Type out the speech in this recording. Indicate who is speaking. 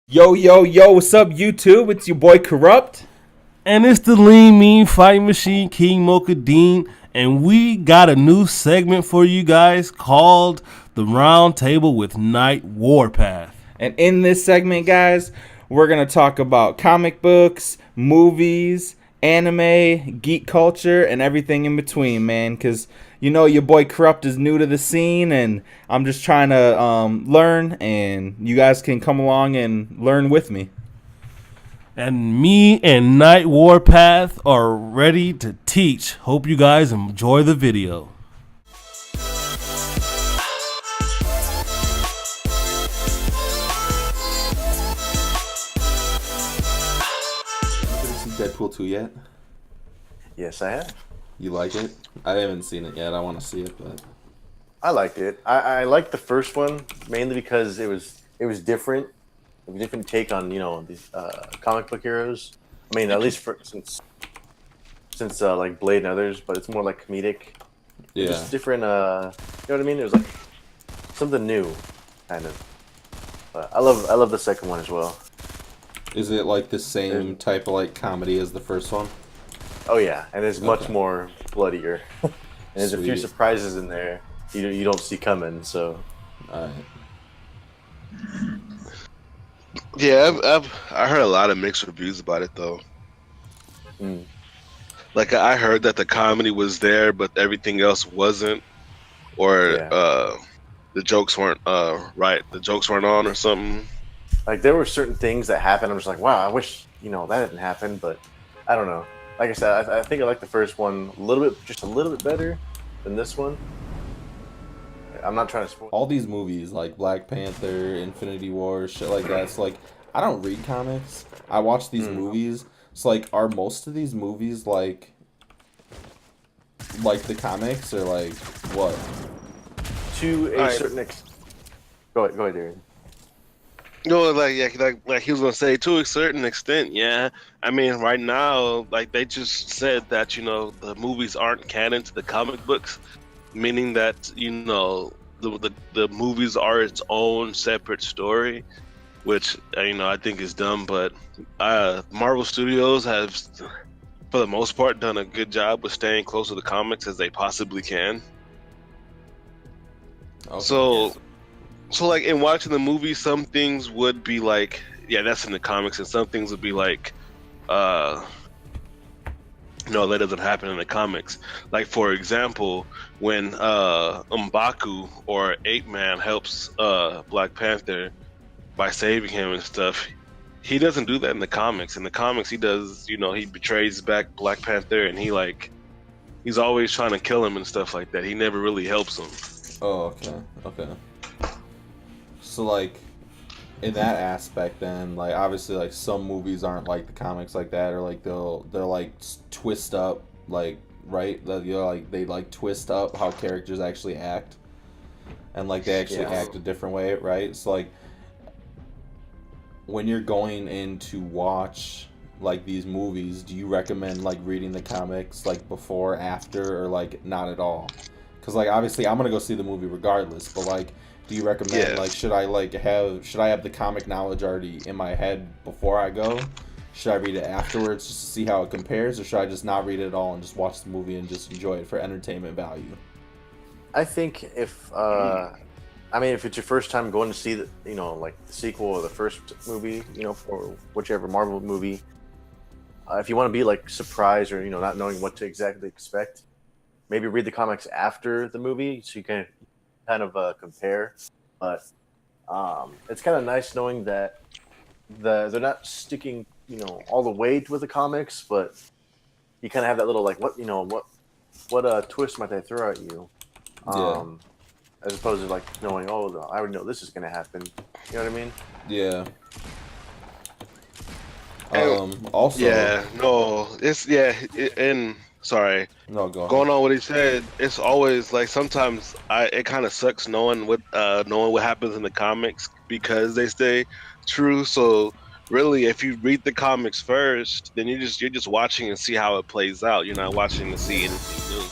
Speaker 1: Yo, yo, yo, what's up, YouTube? It's your boy Corrupt.
Speaker 2: And it's the lean, mean fighting machine, King Mochadean, and we got a new segment for you guys called the Round Table with Night Warpath.
Speaker 1: And in this segment, guys, we're going to talk about comic books, movies, anime, geek culture, and everything in between, man. Because, you know, your boy Corrupt is new to the scene, and I'm just trying to learn, and you guys can come along and learn with me.
Speaker 2: And me and Night Warpath are ready to teach. Hope you guys enjoy the video.
Speaker 1: Have you seen Deadpool 2 yet?
Speaker 3: Yes, I have.
Speaker 1: You like it? I haven't seen it yet. I want to see it, but
Speaker 3: I liked it. I liked the first one mainly because it was different. A different take on these comic book heroes. I mean, at least since like Blade and others, but it's more like comedic.
Speaker 1: yeah.
Speaker 3: Just different. You know what I mean? It was like something new, kind of. But I love the second one as well.
Speaker 1: Is it like the same type of like comedy as the first one?
Speaker 3: Oh yeah, and it's much
Speaker 1: Okay.
Speaker 3: more bloodier. And there's a few
Speaker 1: Sweet.
Speaker 3: surprises in there you don't see coming. So
Speaker 1: Alright.
Speaker 4: Yeah, I heard a lot of mixed reviews about it though.
Speaker 3: mm.
Speaker 4: Like I heard that the comedy was there, but everything else wasn't, or
Speaker 3: Yeah.
Speaker 4: the jokes weren't right. The jokes weren't on or something.
Speaker 3: Like there were certain things that happened. I'm just like, wow, I wish that didn't happen. But I don't know. Like I said, I think I like the first one just a little bit better than this one. I'm not trying to spoil.
Speaker 1: All these movies like Black Panther, Infinity War, shit like that. It's like I don't read comics. I watch these movies. It's like are most of these movies like the comics or like what?
Speaker 3: To a
Speaker 4: Alright.
Speaker 3: certain extent. Go ahead, Darren.
Speaker 4: No, like yeah, like he was gonna say to a certain extent, yeah. I mean, right now, like they just said that the movies aren't canon to the comic books, meaning that the movies are its own separate story, which I think is dumb. But Marvel Studios have, for the most part, done a good job with staying close to the comics as they possibly can.
Speaker 1: Okay.
Speaker 4: So like in watching the movie, some things would be like, yeah, that's in the comics, and some things would be like, no, that doesn't happen in the comics. Like for example, when M'Baku or Ape Man helps Black Panther by saving him and stuff, he doesn't do that in the comics. In the comics, he does, he betrays back Black Panther, and he's always trying to kill him and stuff like that. He never really helps him.
Speaker 1: Oh, okay. So like in that aspect then, like obviously like some movies aren't like the comics like that, or like they'll like twist up like right? Like they like twist up how characters actually act. And like they actually
Speaker 3: Yeah.
Speaker 1: act a different way, right? So like when you're going in to watch like these movies, do you recommend like reading the comics like before, after, or like not at all? Because like obviously I'm gonna go see the movie regardless, but like, do you recommend
Speaker 4: Yeah.
Speaker 1: like should I have the comic knowledge already in my head before I go? Should I read it afterwards just to see how it compares, or should I just not read it at all and just watch the movie and just enjoy it for entertainment value?
Speaker 3: I think if if it's your first time going to see like the sequel or the first movie, for whichever Marvel movie, if you want to be like surprised or not knowing what to exactly expect, maybe read the comics after the movie so you can kind of compare. But it's kind of nice knowing that they're not sticking all the way with the comics, but you kind of have that little like what twist might they throw at you. As opposed to like knowing, I already know this is gonna happen. You know what I mean?
Speaker 1: Yeah.
Speaker 4: And-
Speaker 1: Also.
Speaker 4: Yeah, no, and sorry,
Speaker 1: No, go
Speaker 4: going
Speaker 1: ahead.
Speaker 4: on what he said, it's always like sometimes it kind of sucks knowing what happens in the comics because they stay true. So really, if you read the comics first, then you're just watching and see how it plays out. You're not watching to see anything new.